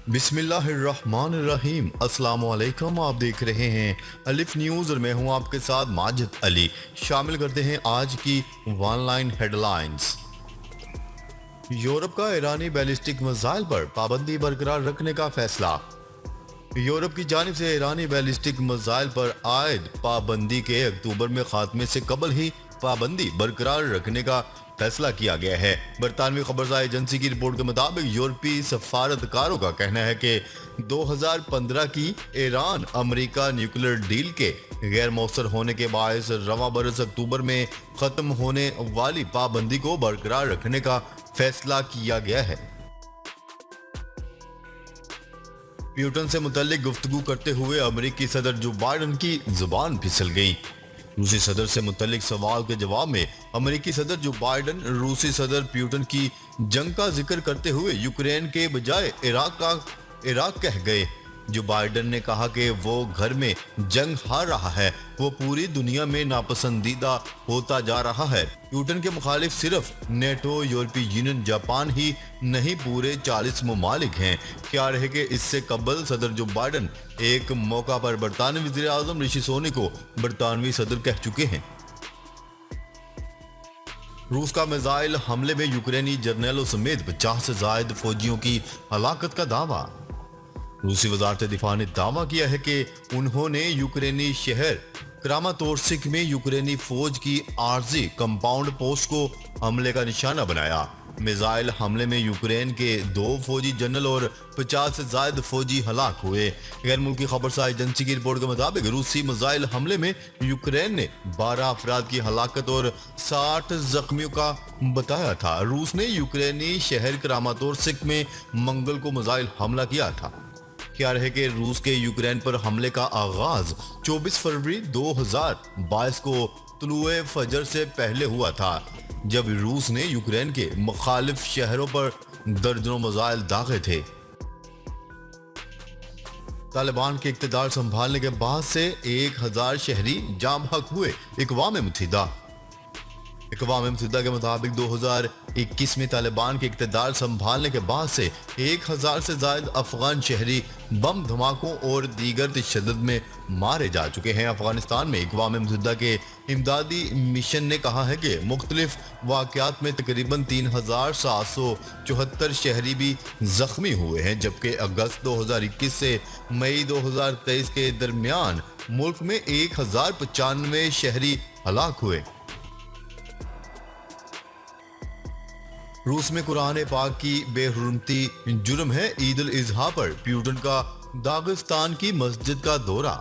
بسم اللہ الرحمن الرحیم۔ السلام علیکم، آپ دیکھ رہے ہیں الف نیوز اور میں ہوں آپ کے ساتھ ماجد علی۔ شامل کرتے ہیں آج کی ون لائن ہیڈ لائنز۔ یورپ کا ایرانی بیلسٹک میزائل پر پابندی برقرار رکھنے کا فیصلہ۔ یورپ کی جانب سے ایرانی بیلسٹک میزائل پر عائد پابندی کے اکتوبر میں خاتمے سے قبل ہی پابندی برقرار رکھنے کا فیصلہ کیا گیا ہے۔ برطانوی خبرساز ایجنسی کی رپورٹ کے مطابق یورپی سفارتکاروں کا کہنا ہے کہ 2015 کی ایران امریکہ نیوکلیئر ڈیل کے غیر مؤثر ہونے کے باعث رواں برس اکتوبر میں ختم ہونے والی پابندی کو برقرار رکھنے کا فیصلہ کیا گیا ہے۔ پیوٹن سے متعلق گفتگو کرتے ہوئے امریکی صدر جو بائیڈن کی زبان پھسل گئی۔ روسی صدر سے متعلق سوال کے جواب میں امریکی صدر جو بائیڈن روسی صدر پیوٹن کی جنگ کا ذکر کرتے ہوئے یوکرین کے بجائے عراق کہہ گئے۔ جو بائیڈن نے کہا کہ وہ گھر میں جنگ ہار رہا ہے، وہ پوری دنیا میں ناپسندیدہ ہوتا جا رہا ہے۔ پیوٹن کے مخالف صرف نیٹو، یورپی یونین، جاپان ہی نہیں، پورے 40 ممالک ہیں۔ کیا رہے کہ اس سے قبل صدر جو بائیڈن ایک موقع پر برطانوی وزیر اعظم رشی سوناک کو برطانوی صدر کہہ چکے ہیں۔ روس کا میزائل حملے میں یوکرینی جرنیلوں سمیت 50 سے زائد فوجیوں کی ہلاکت کا دعویٰ۔ روسی وزارت دفاع نے دعویٰ کیا ہے کہ انہوں نے یوکرینی شہر کراماتورسک میں یوکرینی فوج کی عارضی کمپاؤنڈ پوسٹ کو حملے کا نشانہ بنایا۔ میزائل حملے میں یوکرین کے 2 فوجی جنرل اور 50 سے زائد فوجی ہلاک ہوئے۔ غیر ملکی خبرساز ایجنسی کی رپورٹ کے مطابق روسی میزائل حملے میں یوکرین نے 12 افراد کی ہلاکت اور 60 زخمیوں کا بتایا تھا۔ روس نے یوکرینی شہر کراماتورسک میں منگل کو میزائل حملہ کیا تھا۔ کیا رہے کہ روس کے یوکرین پر حملے کا آغاز 24 فروری 2022 کو طلوع فجر سے پہلے ہوا تھا، جب روس نے یوکرین کے مخالف شہروں پر درجنوں میزائل داغے تھے۔ طالبان کے اقتدار سنبھالنے کے بعد سے 1000 شہری جام حق ہوئے۔ اقوام متحدہ کے مطابق 2021 میں طالبان کے اقتدار سنبھالنے کے بعد سے 1000 سے زائد افغان شہری بم دھماکوں اور دیگر تشدد میں مارے جا چکے ہیں۔ افغانستان میں اقوام متحدہ کے امدادی مشن نے کہا ہے کہ مختلف واقعات میں تقریباً 3774 شہری بھی زخمی ہوئے ہیں، جبکہ اگست 2021 سے مئی 2023 کے درمیان ملک میں 1095 شہری ہلاک ہوئے۔ روس میں قرآن پاک کی بے حرمتی جرم ہے۔ عید الاضحیٰ پر پیوٹن کا داغستان کی مسجد کا دورہ۔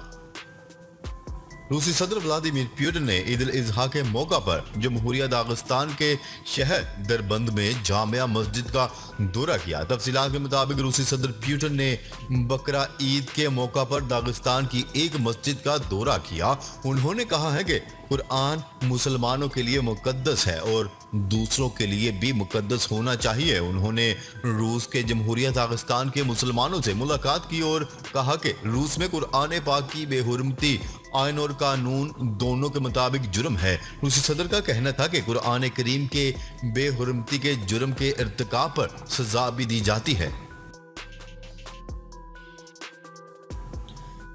روسی صدر ولادیمیر پیوٹن نے عید الاضحیٰ کے موقع پر جمہوریہ داغستان کے شہر دربند میں جامع مسجد کا دورہ کیا۔ تفصیلات کے مطابق روسی صدر پیوٹن نے بقرہ عید کے موقع پر داغستان کی ایک مسجد کا دورہ کیا۔ انہوں نے کہا ہے کہ قرآن مسلمانوں کے لیے مقدس ہے اور دوسروں کے لیے بھی مقدس ہونا چاہیے۔ انہوں نے روس کے جمہوریہ داغستان کے مسلمانوں سے ملاقات کی اور کہا کہ روس میں قرآن پاک کی بے حرمتی آئین اور قانون دونوں کے مطابق جرم ہے۔ روسی صدر کا کہنا تھا کہ قرآن کریم کے بے حرمتی کے جرم کے ارتکاب پر سزا بھی دی جاتی ہے۔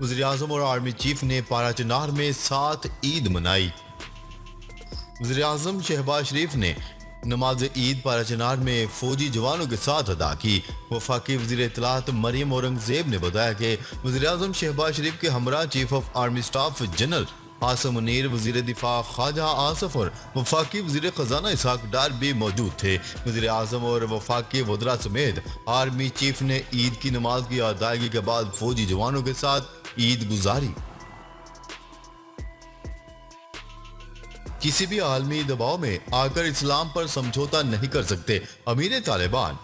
وزیر اعظم اور آرمی چیف نے پارا چنار میں 7 عید منائی۔ وزیر اعظم شہباز شریف نے نماز عید پارا چنار میں فوجی جوانوں کے ساتھ ادا کی۔ وفاقی وزیر اطلاعات مریم اورنگزیب نے بتایا کہ وزیر اعظم شہباز شریف کے ہمراہ chief of army staff general Asim Munir, وزیر دفاع خواجہ آصف اور وفاقی وزیر خزانہ اسحاق ڈار بھی موجود تھے۔ وزیر اعظم اور وفاقی وزراء سمیت آرمی چیف نے عید کی نماز کی ادائیگی کے بعد فوجی جوانوں کے ساتھ عید گزاری۔ کسی بھی عالمی دباؤ میں آ کر اسلام پر سمجھوتا نہیں کر سکتے، امیر طالبان۔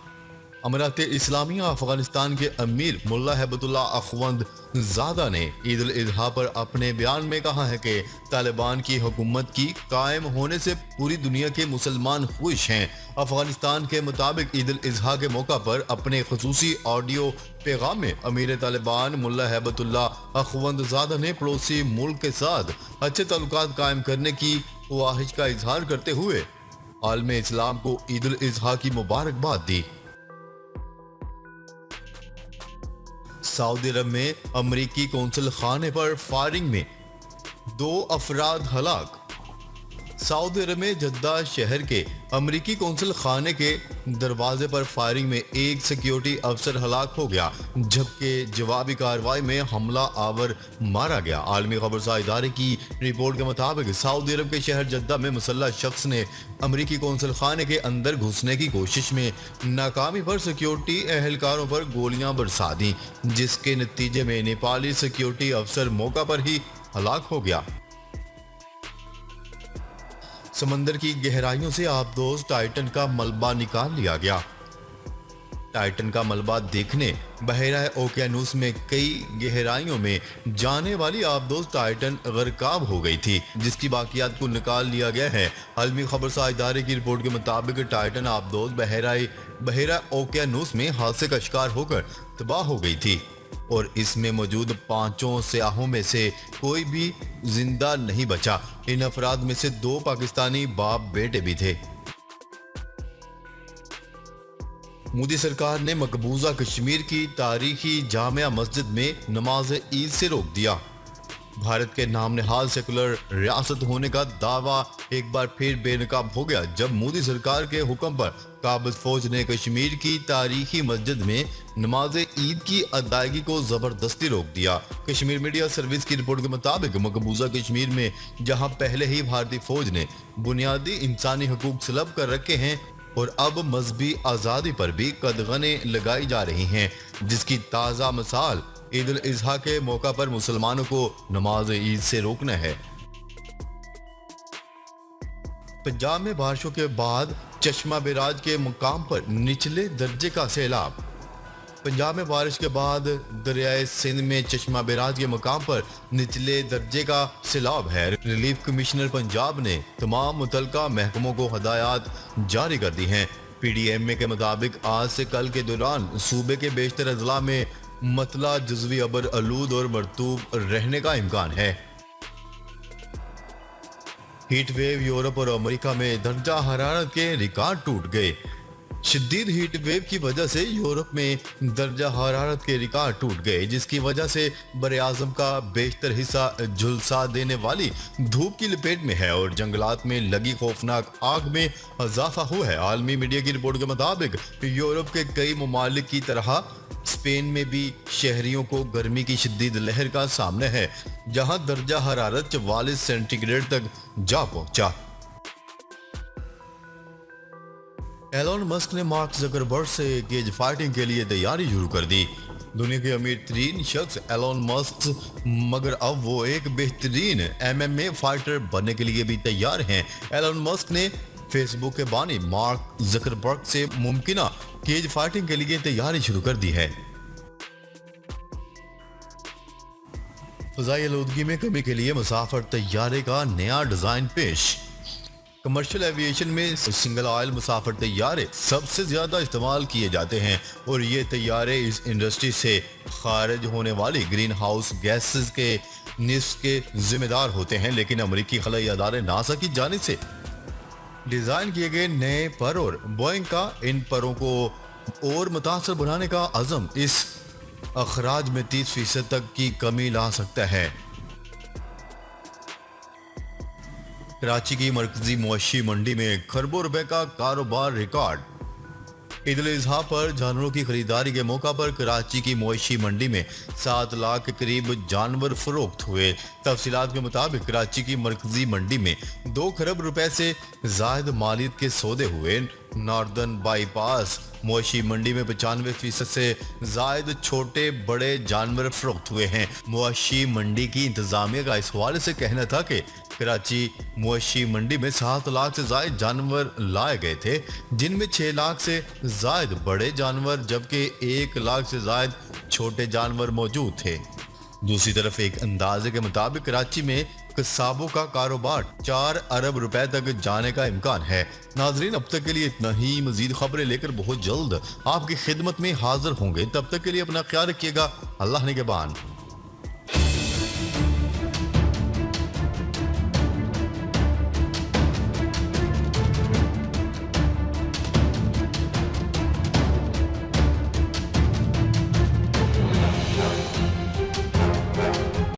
امارات اسلامیہ افغانستان کے امیر ملا ہیبت اللہ اخوند زادہ نے عید الاضحیٰ پر اپنے بیان میں کہا ہے کہ طالبان کی حکومت کی قائم ہونے سے پوری دنیا کے مسلمان خوش ہیں۔ افغانستان کے مطابق عید الاضحیٰ کے موقع پر اپنے خصوصی آڈیو پیغام میں امیر طالبان ملا ہیبت اللہ اخوند زادہ نے پڑوسی ملک کے ساتھ اچھے تعلقات قائم کرنے کی خواہش کا اظہار کرتے ہوئے عالم اسلام کو عید الاضحیٰ کی مبارکباد دی۔ सऊदी अरब में अमरीकी कौंसल खाने पर फायरिंग में 2 अफराद हलाक। सऊदी अरब में जद्दा शहर के अमरीकी कौंसल खाने के दरवाजे पर फायरिंग में एक सिक्योरिटी अफसर हलाक हो गया, जबकि जवाबी कार्रवाई में हमला आवर मारा गया। आलमी खबरसार इदारे की रिपोर्ट के मुताबिक सऊदी अरब के शहर जद्दा में मुसल्लह शख्स ने अमरीकी कौंसल खाने के अंदर घुसने की कोशिश में नाकामी पर सिक्योरिटी एहलकारों पर गोलियां बरसा दी, जिसके नतीजे में नेपाली सिक्योरिटी अफसर मौका पर ही हलाक हो गया। समंदर की गहराइयों से आबदोज टाइटन का मलबा निकाल लिया गया। टाइटन का मलबा देखने बहरा ओकेनूस में कई गहराइयों में जाने वाली आबदोज टाइटन गरकाब हो गई थी, जिसकी बाकियात को निकाल लिया गया है। आलमी खबरसार इदारे की रिपोर्ट के मुताबिक टाइटन आबदोज बहरा ओकेनूस में हादसे का शिकार होकर तबाह हो गई थी और इसमें मौजूद 5 सियाहों में से कोई भी जिंदा नहीं बचा। इन अफराद में से 2 पाकिस्तानी बाप बेटे भी थे। मोदी सरकार ने मकबूजा कश्मीर की तारीखी जामिया मस्जिद में नमाज ईद से रोक दिया। भारत के नाम नहाल सेकुलर रियासत होने का दावा एक बार फिर बेनकाब हो गया, जब मोदी सरकार के हुक्म पर काबिज फौज ने कश्मीर की तारीखी मस्जिद में नमाज ईद की अदायगी को जबरदस्ती रोक दिया। कश्मीर मीडिया सर्विस की रिपोर्ट के मुताबिक मकबूजा कश्मीर में जहां पहले ही भारतीय फौज ने बुनियादी इंसानी हकूक सलब कर रखे हैं और अब मजहबी आज़ादी पर भी कदगने लगाई जा रही हैं, जिसकी ताज़ा मिसाल ईद उल अज़हा के मौका पर मुसलमानों को नमाज ईद से रोकना है। पंजाब में बारिशों के बाद चश्मा बैराज के मुकाम पर निचले दर्जे का सैलाब। पंजाब में बारिश के बाद दरियाए सिंध में चश्मा बैराज के मुकाम पर निचले दर्जे का सैलाब है। रिलीफ कमिश्नर पंजाब ने तमाम मुतलका महकमों को हदायत जारी कर दी हैं। PDMA के मुताबिक आज से कल के दौरान सूबे के बेशतर अजला में मतला जुज़वी अबर आलूद और मरतूब रहने का इम्कान है। हीट वेव यूरोप और अमेरिका में दर्जा हरारत के रिकॉर्ड टूट गए। शदीद हीट वेव की वजह से यूरोप में दर्जा हरारत के रिकॉर्ड टूट गए, जिसकी वजह से बरे आज़म का बेशतर हिस्सा झुलसा देने वाली धूप की लपेट में है और जंगलात में लगी खौफनाक आग में इजाफा हुआ है। आलमी मीडिया की रिपोर्ट के मुताबिक यूरोप के कई ममालिक की तरह स्पेन में भी शहरियों को गर्मी की शदीद लहर का सामना है, जहां दर्जा हरारत 44 सेंटीग्रेड तक जा पहुंचा। एलोन मस्क ने मार्क ज़करबर्ग से केज फाइटिंग के लिए तैयारी शुरू कर दी। दुनिया के अमीर तरीन शख्स एलोन मस्क, मगर अब वो एक बेहतरीन MMA फाइटर बनने के लिए भी तैयार हैं। एलोन मस्क ने फेसबुक के बानी मार्क ज़करबर्ग से मुमकिना केज फाइटिंग के लिए तैयारी शुरू कर दी है। फ़ज़ाई आलूदगी में कमी के लिए मुसाफिर तैयारे का नया डिजाइन पेश। कमर्शियल एविएशन में सिंगल ऑयल मुसाफिर तैयारे सबसे ज्यादा इस्तेमाल किए जाते हैं और ये तैयारे इस इंडस्ट्री से खारिज होने वाली ग्रीन हाउस गैसेस के निस्फ के जिम्मेदार होते हैं, लेकिन अमेरिकी खलाई अदारे नासा की जानिब से डिजाइन किए गए नए पर और बोइंग का इन परों को और मुतासर बनाने का अज़म इस अखराज में 30% तक की कमी ला सकता है। कराची की मरकजी मवेशी मंडी में खरबों रुपए का कारोबार रिकॉर्ड। ईद उल अज़हा पर जानवरों की खरीदारी के मौका पर कराची की मवेशी मंडी में 7 लाख के करीब जानवर फरोख्त हुए। तफसीलात के मुताबिक कराची की मरकजी मंडी में 2 खरब रुपए से जायद मालियत के सौदे हुए। नॉर्दर्न बाईपास मवेशी मंडी में 95% से जायद छोटे बड़े जानवर फरोख्त हुए हैं। मवेशी मंडी की इंतजामिया का इस हवाले से कहना था कि कराची मवेशी मंडी में 7 लाख से जायद जानवर लाए गए थे, जिनमें 6 लाख से जायद बड़े जानवर जबकि 1 लाख से जायद छोटे जानवर मौजूद थे। दूसरी तरफ एक अंदाजे के मुताबिक कराची में कसाबों का कारोबार 4 अरब रुपए तक जाने का इम्कान है। नाजरीन, अब तक के लिए इतना ही। मजीद खबरें लेकर बहुत जल्द आपकी खिदमत में हाजिर होंगे। तब तक के लिए अपना ख्याल रखिएगा। अल्लाह ने के बान।